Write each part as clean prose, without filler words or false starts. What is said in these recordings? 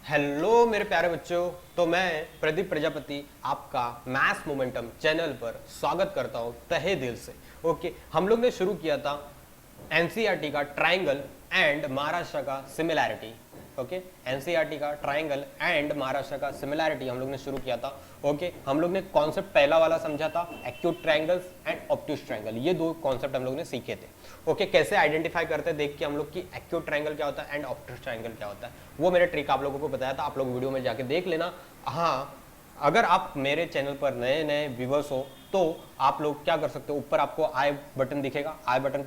Hello मेरे प्यारे बच्चों। तो मैं प्रदीप प्रजापति आपका मैथ्स मोमेंटम चैनल पर स्वागत करता हूं तहे दिल से। ओके, हम लोग ने शुरू किया था एनसीईआरटी का ट्राइंगल एंड महाराष्ट्र का सिमिलैरिटी। ओके, एनसीईआरटी का ट्राइंगल एंड महाराष्ट्र का सिमिलैरिटी हम लोग ने शुरू किया था। ओके, हम लोग ने कॉन्सेप्ट पहला वाला समझा था, acute triangles and obtuse triangle. ये दो कॉन्सेप्ट हम लोग ने सीखे थे। ओके, कैसे आइडेंटिफाई करते हैं देख के हम लोग की एक्यूट ट्राइंगल क्या होता है एंड ऑब्ट्यूज ट्राइंगल क्या होता है, वो मेरे ट्रिक आप लोगों को बताया था। आप लोग वीडियो में जाके देख लेना। हाँ, अगर आप मेरे चैनल पर नए नए व्यूवर्स हो तो आप लोग क्या कर सकते हो, ऊपर आपको आई बटन दिखेगा, आई बटन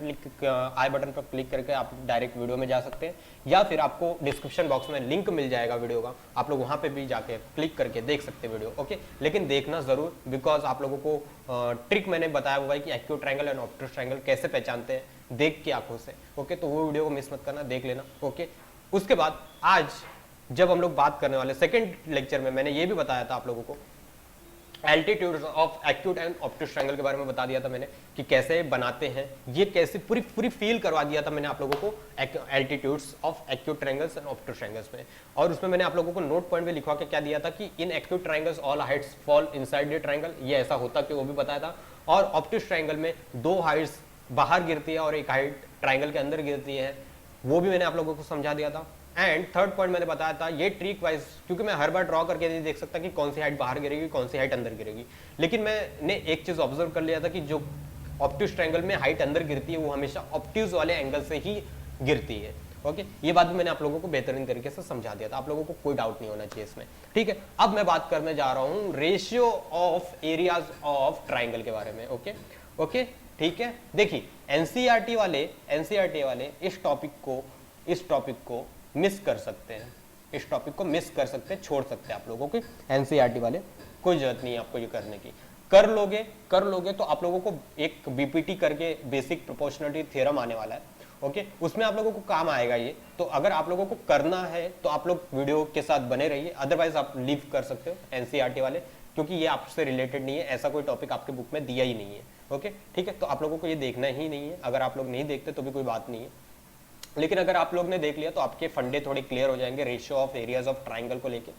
पर क्लिक करके आप डायरेक्ट वीडियो में जा सकते हैं, या फिर आपको डिस्क्रिप्शन बॉक्स में लिंक मिल जाएगा वीडियो का, आप लोग वहां पे भी जाके क्लिक करके देख सकते हैं वीडियो। ओके, लेकिन देखना जरूर, बिकॉज आप लोगों को ट्रिक मैंने बताया हुआ है कि acute triangle and obtuse triangle कैसे पहचानते हैं देख के आंखों से। ओके, तो वो वीडियो को मिस मत करना, देख लेना। ओके, उसके बाद आज जब हम लोग बात करने वाले सेकंड लेक्चर में, मैंने ये भी बताया था आप लोगों को altitudes of acute and obtuse triangle के बारे में बता दिया था मैंने कि कैसे बनाते हैं, ये कैसे पूरी पूरी फील करवा दिया था मैंने आप लोगों को altitudes of acute triangles and obtuse triangles में। और उसमें मैंने आप लोगों को नोट पॉइंट भी लिखवा के क्या दिया था कि in acute triangles all Heights fall inside the triangle, ये ऐसा होता कि वो भी बताया था। और ऑब्ट्यूज ट्रायंगल में दो हाइट्स बाहर गिरती है और एक हाइट ट्रायंगल के अंदर गिरती है, वो भी मैंने आप लोगों को समझा दिया था। एंड थर्ड पॉइंट मैंने बताया था, ये ट्रिक वाइज, क्योंकि मैं हर बार ड्रॉ करके नहीं देख सकता कि कौन सी हाइट बाहर गिरेगी कौन सी हाइट अंदर गिरेगी, लेकिन मैंने एक चीज ऑब्जर्व कर लिया था कि जो ऑब्ट्यूज ट्रायंगल में हाइट अंदर गिरती है वो हमेशा ऑब्ट्यूज वाले एंगल से ही गिरती है। ओके, ये बात भी मैंने आप लोगों को बेहतरीन तरीके से समझा दिया था, आप लोगों को कोई डाउट नहीं होना चाहिए इसमें। ठीक है, अब मैं बात करने जा रहा हूं ratio of areas of triangle के बारे में। ओके ओके, ठीक है। देखिए, एनसीईआरटी वाले इस टॉपिक को मिस कर सकते हैं, इस टॉपिक को मिस कर सकते हैं, छोड़ सकते हैं आप लोगों के। एनसीईआरटी वाले कोई जरूरत नहीं है आपको ये करने की, कर लोगे तो आप लोगों को एक बीपीटी करके बेसिक प्रोपोर्शनलिटी थ्योरम आने वाला है। ओके, उसमें आप लोगों को काम आएगा ये। तो अगर आप लोगों को करना है तो आप लोग वीडियो के साथ बने रहिए, अदरवाइज आप लीव कर सकते हो एनसीईआरटी वाले, क्योंकि ये आपसे रिलेटेड नहीं है, ऐसा कोई टॉपिक आपके बुक में दिया ही नहीं है। ओके, ठीक है, तो आप लोगों को ये देखना ही नहीं है। अगर आप लोग नहीं देखते तो भी कोई बात नहीं है, लेकिन अगर आप लोग ने देख लिया तो आपके फंडे थोड़े क्लियर हो जाएंगे ratio of areas of triangle को लेके।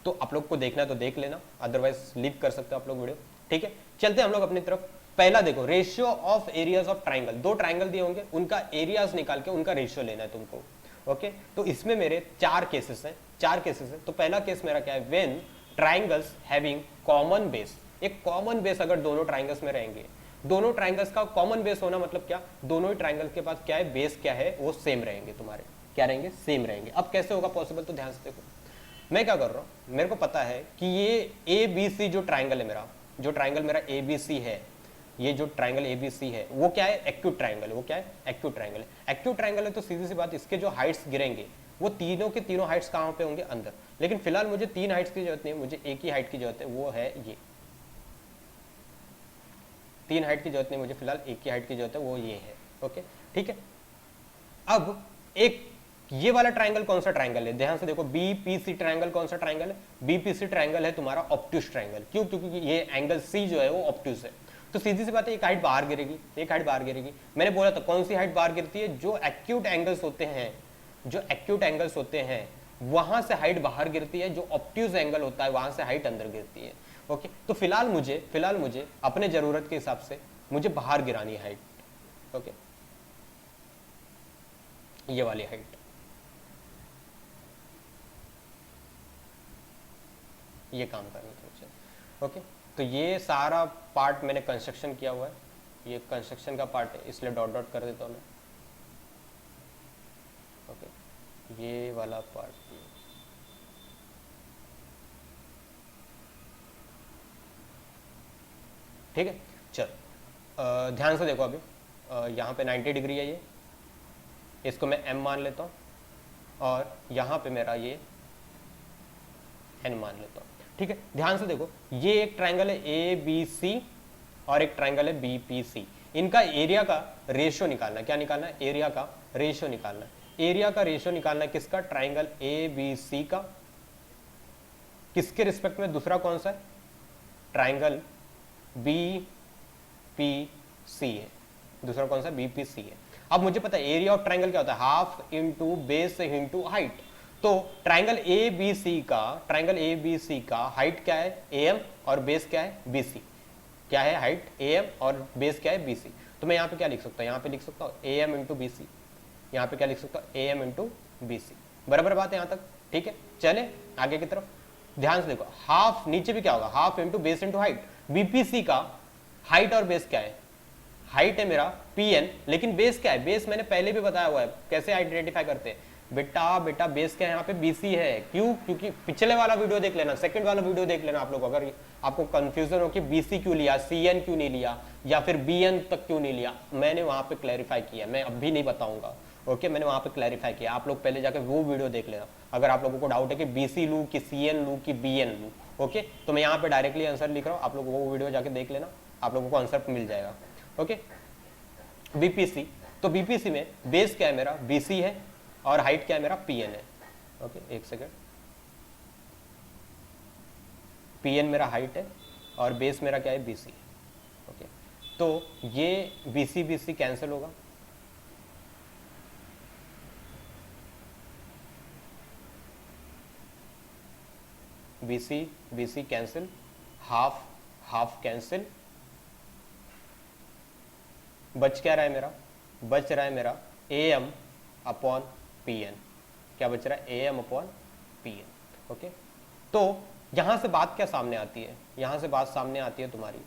तो आप लोग को देखना है तो देख लेना, अदरवाइज लीव कर सकते हो आप लोग वीडियो। ठीक है, चलते हैं हम लोग अपनी तरफ। पहला देखो, ratio of areas of triangle. दो ट्राइंगल दिए होंगे, उनका एरियाज निकाल के उनका रेशियो लेना है तुमको। ओके, तो इसमें मेरे चार केसेस हैं। तो पहला केस मेरा क्या है, when triangles having common base. एक कॉमन बेस अगर दोनों ट्राइंगल्स में रहेंगे, दोनों ट्राइंगल्स का कॉमन बेस होना मतलब क्या, दोनों ही ट्राइंगल के पास क्या है, बेस क्या है, वो सेम रहेंगे तुम्हारे। क्या रहेंगे, सेम रहेंगे। अब कैसे होगा पॉसिबल, तो ध्यान से देखो। मैं क्या कर रहा हूं, मेरे को पता है कि ये ए बी सी जो ट्राइंगल है मेरा, जो ट्राइंगल मेरा ए बी सी है, ये जो ट्राइंगल ए बी सी है वो क्या है, एक्यूट ट्राइंगल है। वो क्या है, एक्यूट ट्राइंगल है। एक्यूट ट्राइंगल है तो सीधी सी बात, इसके जो हाइट्स गिरेंगे वो तीनों के तीनों हाइट्स कहां पे होंगे, अंदर। लेकिन फिलहाल मुझे तीन हाइट्स की जरूरत नहीं है, मुझे एक ही हाइट की जरूरत है, वो है ये। तीन हाइट की जरूरत नहीं, मुझे फिलहाल एक ही हाइट की जरूरत है, वो ये है। ओके, ठीक है। अब एक ये वाला ट्राइंगल कौन सा ट्राइंगल है, ध्यान से देखो, बीपीसी ट्राइंगल कौन सा ट्राइंगल है, बीपीसी ट्राइंगल है तुम्हारा ऑब्ट्यूज ट्राइंगल। क्यों, क्योंकि ये एंगल सी जो है वो ऑब्ट्यूज है। तो सीधी सी बात है, एक हाइट बाहर गिरेगी, एक हाइट बाहर गिरेगी। मैंने बोला था कौन सी हाइट बाहर गिरती है, जो एक्यूट एंगल्स होते हैं, जो एक्यूट एंगल्स होते हैं वहां से हाइट बाहर गिरती है, जो ऑब्ट्यूज एंगल होता है वहां से हाइट अंदर गिरती है। ओके, तो फिलहाल मुझे अपने जरूरत के हिसाब से मुझे बाहर गिरानी है हाइट। ओके, ये वाली हाइट, ये काम करना था मुझे। ओके, तो ये सारा पार्ट मैंने कंस्ट्रक्शन किया हुआ है, ये कंस्ट्रक्शन का पार्ट है, इसलिए डॉट डॉट कर देता हूं मैं। ओके, ये वाला पार्ट, ठीक है। चल ध्यान से देखो, अभी यहाँ पे 90 डिग्री है, ये इसको मैं m मान लेता हूँ, और यहाँ पे मेरा ये n मान लेता हूँ। ठीक है, ध्यान से देखो, ये एक ट्राइंगल है ए बी सी और एक ट्राइंगल है बी पी सी। इनका एरिया का रेशियो निकालना है। क्या निकालना है, एरिया का रेशियो निकालना है। एरिया का रेशियो निकालना है किसका, ट्राइंगल ए बी सी का। किसके रिस्पेक्ट में, दूसरा कौन सा है, ट्राइंगल बी पी सी है, दूसरा कौन सा, बी पी सी है। अब मुझे पता है एरिया ऑफ ट्राइंगल क्या होता है, half into base into height. तो ट्राइंगल ए बी सी का हाइट क्या है AM और बेस क्या है BC। क्या है हाइट AM और बेस क्या है BC। तो मैं यहाँ पे क्या लिख सकता हूँ, यहाँ पे लिख सकता हूँ AM इंटू BC, यहाँ पे क्या लिख सकता हूँ AM इंटू BC। बराबर बात है यहाँ तक, ठीक है। चले आगे की तरफ, ध्यान से देखो, हाफ नीचे भी क्या होगा, half into base into height. BPC का हाइट और बेस क्या है, हाइट है मेरा PN, लेकिन बेस क्या है, बेस मैंने पहले भी बताया हुआ है कैसे आइडेंटिफाई करते हैं। बेटा बेस क्या है यहाँ पे BC है। क्यों, क्योंकि पिछले वाला वीडियो देख लेना, सेकंड वाला वीडियो देख लेना आप लोग, अगर आपको कंफ्यूजन हो कि BC क्यों लिया, CN क्यों नहीं लिया, या फिर BN तक क्यों नहीं लिया, मैंने वहां पे क्लैरिफाई किया, मैं अब भी नहीं बताऊंगा। ओके, मैंने वहां पे क्लैरिफाई किया, आप लोग पहले जाके वो वीडियो देख लेना अगर आप लोगों को डाउट है कि BC लू कि CN लू कि BN लू। ओके, तो मैं यहाँ पे डायरेक्टली आंसर लिख रहा हूँ, आप लोग वो वीडियो जाके देख लेना, आप लोगों को आंसर मिल जाएगा। ओके, BPC, तो BPC में बेस क्या है मेरा BC है और हाइट क्या है मेरा PN है। ओके, एक सेकेंड, PN मेरा हाइट है और बेस मेरा क्या है BC है। ओके, तो ये BC कैंसिल होगा, BC कैंसिल, हाफ कैंसिल, बच क्या रहा है मेरा, बच रहा है मेरा AM अपॉन PN। क्या बच रहा है, AM अपॉन PN। ओके, तो यहां से बात क्या सामने आती है, यहां से बात सामने आती है तुम्हारी,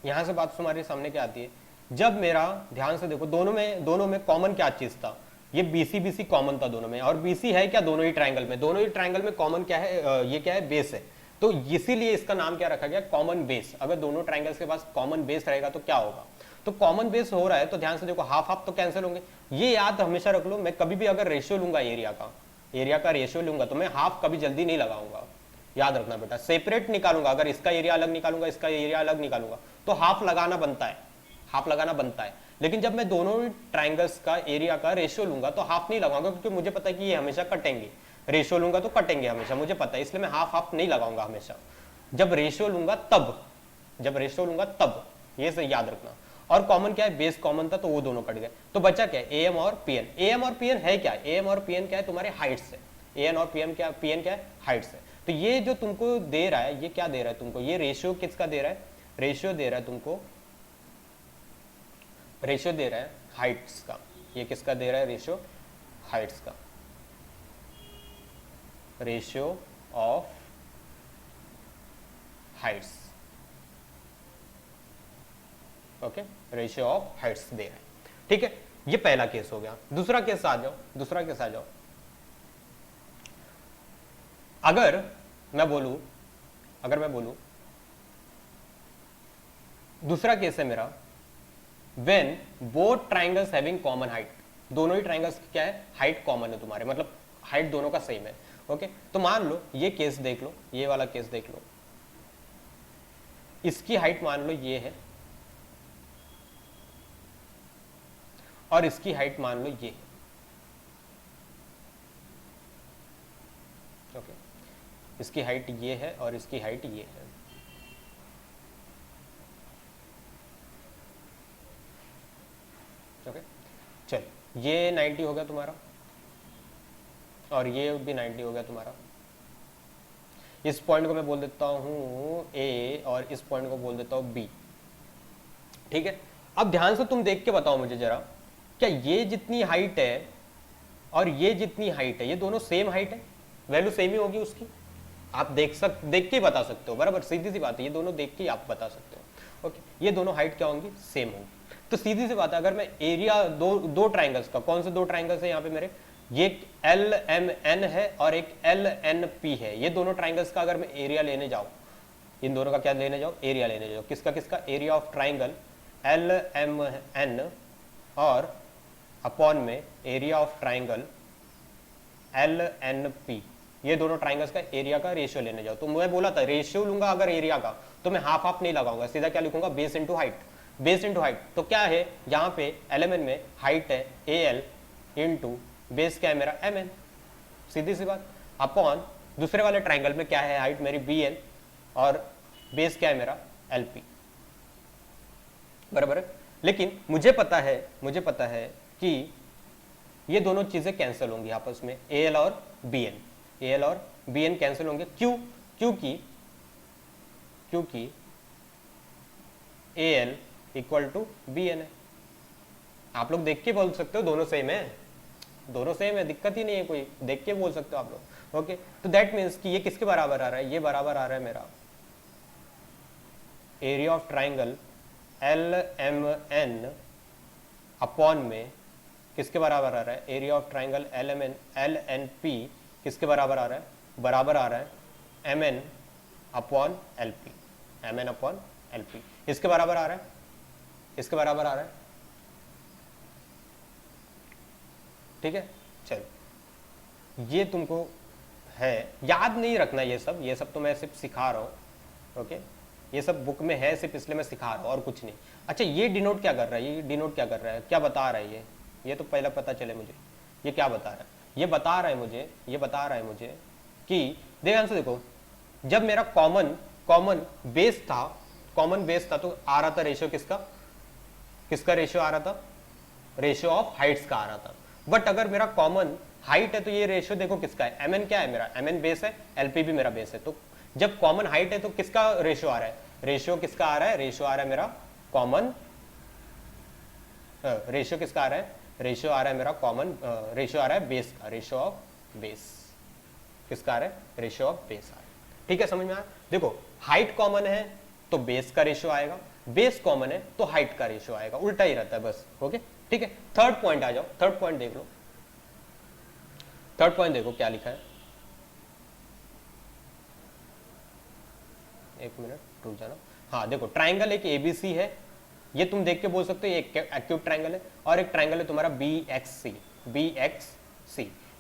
यहां से बात तुम्हारे सामने क्या आती है, जब मेरा ध्यान से देखो, दोनों में कॉमन क्या चीज था, ये BC कॉमन था दोनों में, और BC है क्या दोनों ही ट्रायंगल में कॉमन क्या है, ये क्या है बेस है, तो इसीलिए इसका नाम क्या रखा गया, कॉमन बेस। अगर दोनों ट्रायंगल्स के पास कॉमन बेस रहेगा तो क्या होगा, तो कॉमन बेस हो रहा है, तो ध्यान से देखो हाफ हाफ तो कैंसिल होंगे। ये याद हमेशा रख लो, मैं कभी भी अगर रेशियो लूंगा एरिया का रेशियो लूंगा तो मैं हाफ कभी जल्दी नहीं लगाऊंगा, याद रखना बेटा। सेपरेट निकालूंगा, अगर इसका एरिया अलग निकालूंगा, इसका एरिया अलग निकालूंगा, तो हाफ लगाना बनता है, लेकिन जब मैं दोनों ट्रायंगल्स का एरिया का रेशियो लूंगा तो हाफ नहीं लगाऊंगा, क्योंकि मुझे पता है कि ये हमेशा कटेंगे, रेशियो लूंगा तो कटेंगे हमेशा, मुझे पता है, इसलिए मैं हाफ नहीं लगाऊंगा हमेशा। जब रेशियो लूंगा तब, ये से याद रखना। और कॉमन क्या है, बेस कॉमन था तो वो दोनों कट गए, तो बचा क्या है, AM और PN है क्या, AM और PN क्या है तुम्हारे हाइट्स है, AN और PN क्या है हाइट्स है। तो ये जो तुमको दे रहा है, ये क्या दे रहा है तुमको, ये रेशियो किसका दे रहा है, रेशियो दे रहा है तुमको, रेशियो दे रहा है हाइट्स का। ये किसका दे रहा है, रेशियो हाइट्स का, ratio of heights. Okay, ratio of heights दे रहा है, ठीक है। ये पहला केस हो गया। दूसरा केस आ जाओ, अगर मैं बोलूं दूसरा केस है मेरा, when both triangles having common height, दोनों ही ट्राइंगल्स की क्या है, हाइट कॉमन है तुम्हारे, मतलब हाइट दोनों का सेम है। ओके, तो मान लो ये केस देख लो, ये वाला केस देख लो, इसकी हाइट मान लो ये है और इसकी हाइट मान लो ये है। ओके, इसकी हाइट ये है और इसकी हाइट ये है। ओके, चल ये 90 हो गया तुम्हारा और ये भी 90 हो गया तुम्हारा। इस पॉइंट को मैं बोल देता हूं A और इस पॉइंट को बोल देता हूं B, ठीक है। अब ध्यान से तुम देख के बताओ मुझे जरा, क्या ये जितनी हाइट है और ये जितनी हाइट है, ये दोनों सेम हाइट है, वैल्यू सेम ही होगी उसकी, आप देख के ही बता सकते हो, बराबर, सीधी सी बात है, ये दोनों देख के ही आप बता सकते हो। ओके, ये दोनों हाइट क्या होंगी, सेम होंगी। तो सीधी सी बात है, अगर मैं एरिया दो ट्राइंगल्स का, कौन से दो ट्राइंगल्स है यहाँ पे मेरे, ये LMN है और एक LNP है, ये दोनों ट्राइंगल्स का अगर मैं एरिया लेने जाऊं, इन दोनों का क्या लेने जाओ, एरिया लेने जाओ, किसका एरिया ऑफ ट्राइंगल LMN और अपॉन में एरिया ऑफ ट्राइंगल LNP, ये दोनों ट्राइंगल्स का एरिया का रेशियो लेने जाओ। तो मैं बोला था रेशियो लूंगा अगर एरिया का तो मैं हाफ नहीं लगाऊंगा, सीधा क्या लिखूंगा, बेस इंटू हाइट। तो क्या है यहाँ पे LMN में हाइट है AL इंटू बेस क्या है मेरा mn, सीधी सी बात, अपॉन दूसरे वाले ट्राइंगल में क्या है, हाइट मेरी bn और बेस क्या है मेरा lp, बराबर है। लेकिन मुझे पता है कि ये दोनों चीजें कैंसिल होंगी आपस में, al और bn कैंसिल होंगे। क्यों? क्योंकि al इक्वल टू bn है। आप लोग देख के बोल सकते हो दोनों सेम है, दिक्कत ही नहीं है कोई, देख के बोल सकते हो आप लोग। ओके, तो दैट मीन्स कि ये किसके बराबर आ रहा है, ये बराबर आ रहा है मेरा area of triangle LMN upon में किसके बराबर आ रहा है, एरिया ऑफ ट्राइंगल LNP किसके बराबर आ रहा है, बराबर आ रहा है MN अपॉन LP, इसके बराबर आ रहा है, इसके बराबर आ रहा है। ठीक है, चलो ये तुमको है, याद नहीं रखना ये सब तो मैं सिर्फ सिखा रहा हूँ। ओके, ये सब बुक में है सिर्फ, इसलिए मैं सिखा रहा हूँ और कुछ नहीं। अच्छा, ये डिनोट क्या कर रहा है, क्या बता रहा है ये तो पहला पता चले मुझे, ये क्या बता रहा है, ये बता रहा है मुझे कि ध्यान से देखो, जब मेरा कॉमन बेस था तो आ रहा था रेशियो किसका रेशियो आ रहा था, रेशियो ऑफ हाइट्स का आ रहा था। बट अगर मेरा कॉमन हाइट है तो ये रेशियो देखो किसका है, mn क्या है मेरा, mn बेस है, lp भी मेरा बेस है। तो जब कॉमन हाइट है तो किसका रेशियो आ रहा है, रेशियो किसका आ रहा है, रेशियो आ रहा है मेरा कॉमन, रेशियो किसका आ रहा है, रेशियो आ रहा है मेरा कॉमन, रेशियो आ रहा है बेस का, रेशियो ऑफ बेस किसका आ रहा है, रेशियो ऑफ बेस आ रहा है। ठीक है, समझ में आया। देखो, हाइट कॉमन है तो बेस का रेशियो आएगा, बेस कॉमन है तो हाइट का रेशियो आएगा, उल्टा ही रहता है बस। ओके, ठीक है। थर्ड पॉइंट आ जाओ, थर्ड पॉइंट देख लो, थर्ड पॉइंट देखो क्या लिखा है, एक मिनट रुक जाना। हाँ देखो, ट्राइंगल एक एबीसी है, ये तुम देख के बोल सकते हो एक एक्यूट ट्राइंगल है, और एक ट्राइंगल है तुम्हारा BXC,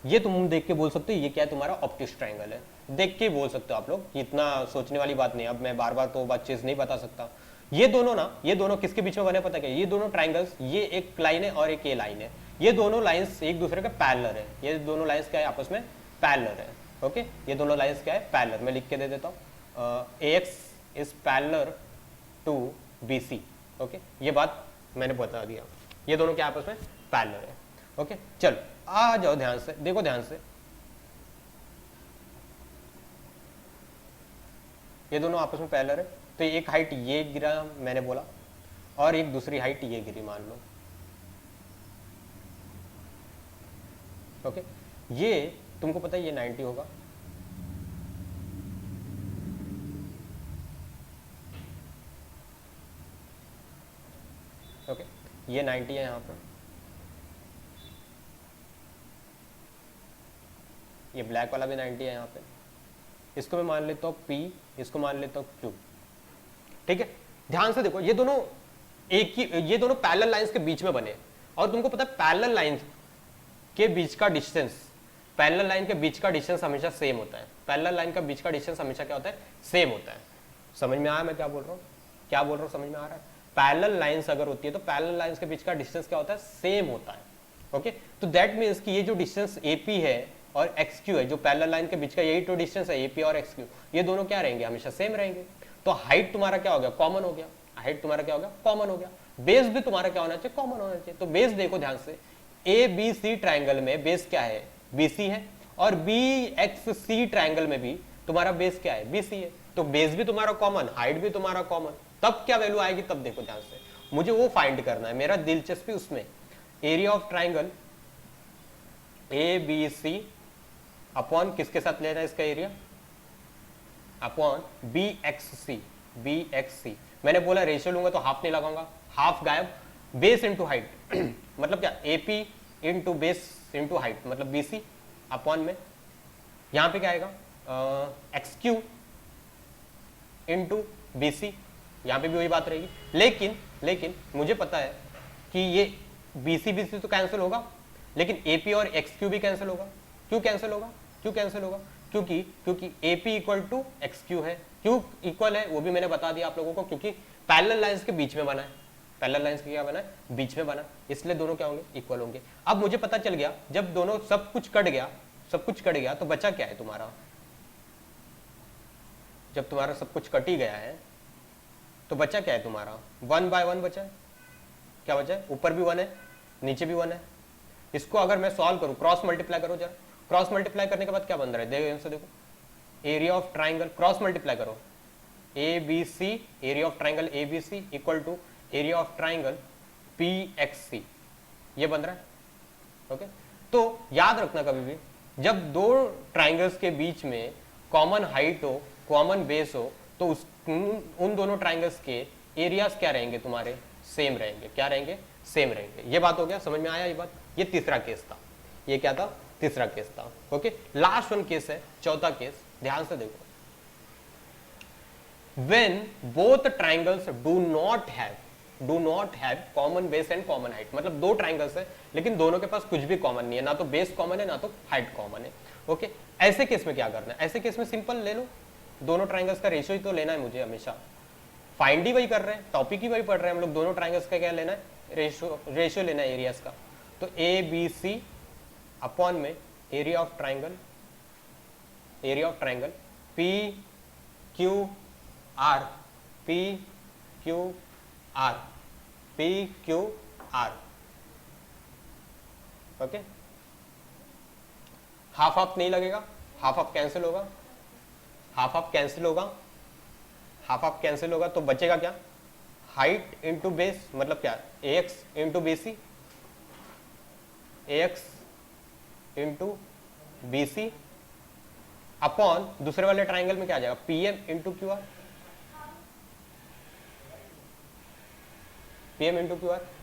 ये तुम देख के बोल सकते हो ये क्या है, तुम्हारा ऑप्टिक्स ट्राइंगल है, देख के बोल सकते हो आप लोग, इतना सोचने वाली बात नहीं। अब मैं बार बार तो बात चीज नहीं बता सकता। ये दोनों किसके बीच में बने पता क्या, ये दोनों ट्राइंगल्स, ये एक लाइन है और एक ये लाइन है, ये दोनों लाइंस एक दूसरे के पैरेलल है, ये दोनों लाइंस क्या है आपस में, पैरेलल है। ओके, ये दोनों लाइंस क्या है, पैरेलल। मैं लिख के दे देता हूँ, AX is parallel to BC। Okay, ये बात मैंने बता दिया, ये दोनों क्या आपस में पैरेलल है। ओके, चलो आ जाओ, ध्यान से देखो, ध्यान से, ये दोनों आपस में पैरेलल है, तो एक हाइट ये गिरा मैंने बोला, और एक दूसरी हाइट ये गिरी मान लो। ओके, ये तुमको पता है ये 90 होगा, ओके, ये 90 है यहाँ पर, ये ब्लैक वाला भी 90 है यहाँ पे, इसको मैं मान लेता हूँ P, इसको मान लेता हूँ Q। ठीक है, ध्यान से देखो, ये दोनों ये दोनों पैरेलल लाइंस के बीच में बने, और तुमको पता है पैरेलल लाइंस के बीच का डिस्टेंस, पैरेलल लाइन के बीच का डिस्टेंस हमेशा सेम होता है, पैरेलल लाइन का बीच का डिस्टेंस हमेशा क्या होता है, सेम होता है। समझ में आया मैं क्या बोल रहा हूँ, समझ में आ रहा है। पैरेलल लाइंस अगर होती है तो पैरेलल लाइंस के बीच का डिस्टेंस क्या होता है, सेम होता है। ओके, तो दैट मीन्स कि ये जो डिस्टेंस AP है और XQ है, जो पैरेलल लाइन के बीच का यही तो डिस्टेंस है AP और XQ, ये दोनों क्या रहेंगे, हमेशा सेम रहेंगे। तो हाइट तुम्हारा क्या हो गया, कॉमन हो गया, हाइट तुम्हारा क्या हो गया, कॉमन हो गया। बेस भी तुम्हारा क्या होना चाहिए, कॉमन होना चाहिए। तो बेस देखो ध्यान से, ABC ट्राइंगल में बेस क्या है, BC है, और BXC ट्राइंगल में भी तुम्हारा बेस क्या है, BC है। तो बेस भी तुम्हारा कॉमन, हाइट भी तुम्हारा कॉमन, तब क्या वैल्यू आएगी, तब देखो ध्यान से, मुझे वो फाइंड करना है, मेरा दिलचस्पी उसमें। Area of triangle ABC upon किसके साथ लेना है इसका एरिया, अपॉन BXC। मैंने बोला रेशियो लूंगा तो हाफ नहीं लगाऊंगा, हाफ गायब, बेस इंटू हाइट मतलब क्या, AP into base into height, मतलब BC अपॉन में यहां पे क्या आएगा, XQ इंटू BC, यहां पे भी वही बात रहेगी। लेकिन मुझे पता है कि ये BC तो कैंसिल होगा, लेकिन AP और XQ भी कैंसिल होगा। क्यों कैंसिल होगा, क्योंकि AP इक्वल टू XQ है। क्यों इक्वल है वो भी मैंने बता दिया आप लोगों को, क्योंकि पैरेलल लाइंस के बीच में बना है। पैरेलल लाइंस का क्या बना है, बीच में बना, इसलिए दोनों क्या होंगे, इक्वल होंगे। अब मुझे पता चल गया जब दोनों सब कुछ कट गया तो बचा क्या है तुम्हारा, जब तुम्हारा सब कुछ कट ही गया है तो बचा क्या है तुम्हारा, 1/1 बचा है। क्या बचा है, ऊपर भी 1 है, नीचे भी 1 है। इसको अगर मैं सॉल्व करूं, क्रॉस मल्टीप्लाई करो जरा, क्रॉस मल्टीप्लाई करने के बाद क्या बन रहा है, देखो area of triangle, cross multiply करो, ABC, area of triangle ABC equal to area of triangle PXC, ये बन रहा है। ओके, तो याद रखना कभी भी जब दो ट्राइंगल्स के बीच में कॉमन हाइट हो, कॉमन बेस हो, तो उन दोनों ट्राइंगल्स के एरियाज क्या रहेंगे तुम्हारे, सेम रहेंगे। क्या रहेंगे, सेम रहेंगे। ये बात हो गया, समझ में आया ये बात। ये तीसरा केस था, ये क्या था, तीसरा केस था। ओके, लास्ट वन केस है, चौथा केस, ध्यान से देखो। when both triangles do not have common base and common height, मतलब दो ट्राइंगल्स है लेकिन दोनों के पास कुछ भी कॉमन नहीं है, ना तो बेस कॉमन है ना तो हाइट कॉमन है। ओके, ऐसे केस में क्या करना है, ऐसे केस में सिंपल ले लो, दोनों ट्राइंगल्स का रेशियो ही तो लेना है मुझे हमेशा, फाइंड ही वही कर रहे हैं, टॉपिक ही वही पढ़ रहे हैं हम लोग, दोनों ट्राइंगल्स का क्या लेना है, रेशियो लेना है एरियाज का। तो ABC अपॉन में area of triangle PQR, okay. Half half नहीं लगेगा, हाफ हाफ कैंसिल होगा, हाफ हाफ कैंसिल होगा तो बचेगा क्या, हाइट इंटू बेस, मतलब क्या, AX इंटू BC अपॉन दूसरे वाले ट्राइंगल में क्या आ जाएगा, PM इंटू QR।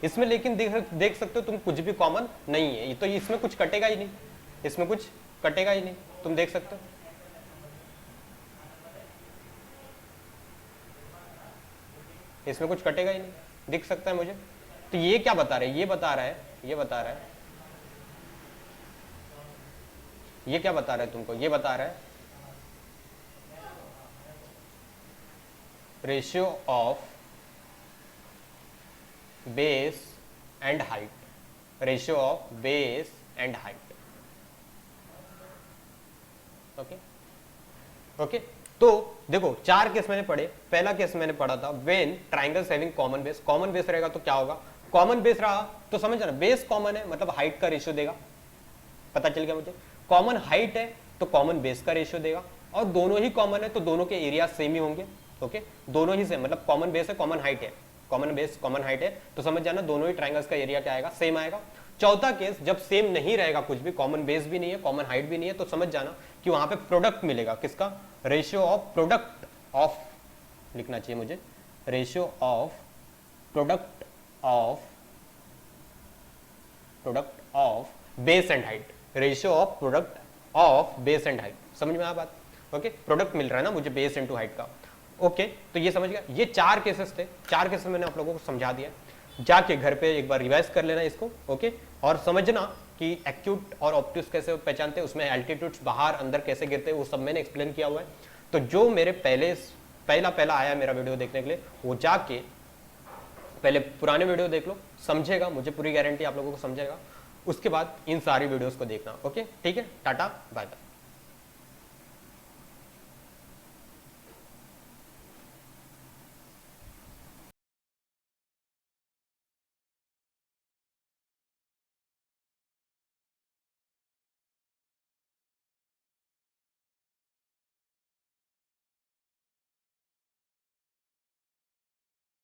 इसमें लेकिन देख सकते हो तुम कुछ भी कॉमन नहीं है, तो इसमें कुछ कटेगा ही नहीं, तुम देख सकते हो। इसमें कुछ कटेगा ही नहीं, दिख सकता है मुझे। तो ये क्या बता रहा है, ये क्या बता रहा है तुमको, ये बता रहा है ratio of base and height, okay. तो देखो चार केस मैंने पढ़े, पहला केस मैंने पढ़ा था when triangles having common base रहेगा तो क्या होगा, कॉमन बेस रहा तो समझ ना, बेस कॉमन है मतलब हाइट का रेशियो देगा, पता चल गया मुझे। कॉमन हाइट है तो कॉमन बेस का रेशियो देगा, और दोनों ही कॉमन है तो दोनों के एरिया सेम ही होंगे। ओके, दोनों ही सेम, मतलब कॉमन बेस है, कॉमन हाइट है, कॉमन बेस कॉमन हाइट है, तो समझ जाना दोनों ही ट्राइंगल्स का एरिया क्या आएगा, सेम आएगा। चौथा केस जब सेम नहीं रहेगा, कुछ भी कॉमन बेस भी नहीं है, कॉमन हाइट भी नहीं है, तो समझ जाना कि वहां पे प्रोडक्ट मिलेगा, किसका, रेशियो ऑफ प्रोडक्ट ऑफ, लिखना चाहिए मुझे, ratio of product of base and height, ratio of product of base and height. समझ में आया बात। ओके, प्रोडक्ट मिल रहा है ना मुझे बेस इनटू हाइट का। ओके, तो ये समझ गया, ये चार केसेस थे, चार केसेस मैंने आप लोगों को समझा दिया, जाके घर पे एक बार रिवाइज कर लेना इसको। ओके, और समझना कि एक्यूट और ऑब्ट्यूस कैसे पहचानते हैं, उसमें एल्टीट्यूड्स बाहर अंदर कैसे गिरते हैं, वो सब मैंने एक्सप्लेन किया हुआ है। तो जो मेरे पहला आया मेरा वीडियो देखने के लिए, वो जाके पहले पुराने वीडियो देख लो, समझेगा, मुझे पूरी गारंटी आप लोगों को समझेगा। उसके बाद इन सारी वीडियोस को देखना। ओके, ठीक है, टाटा बाय बाय।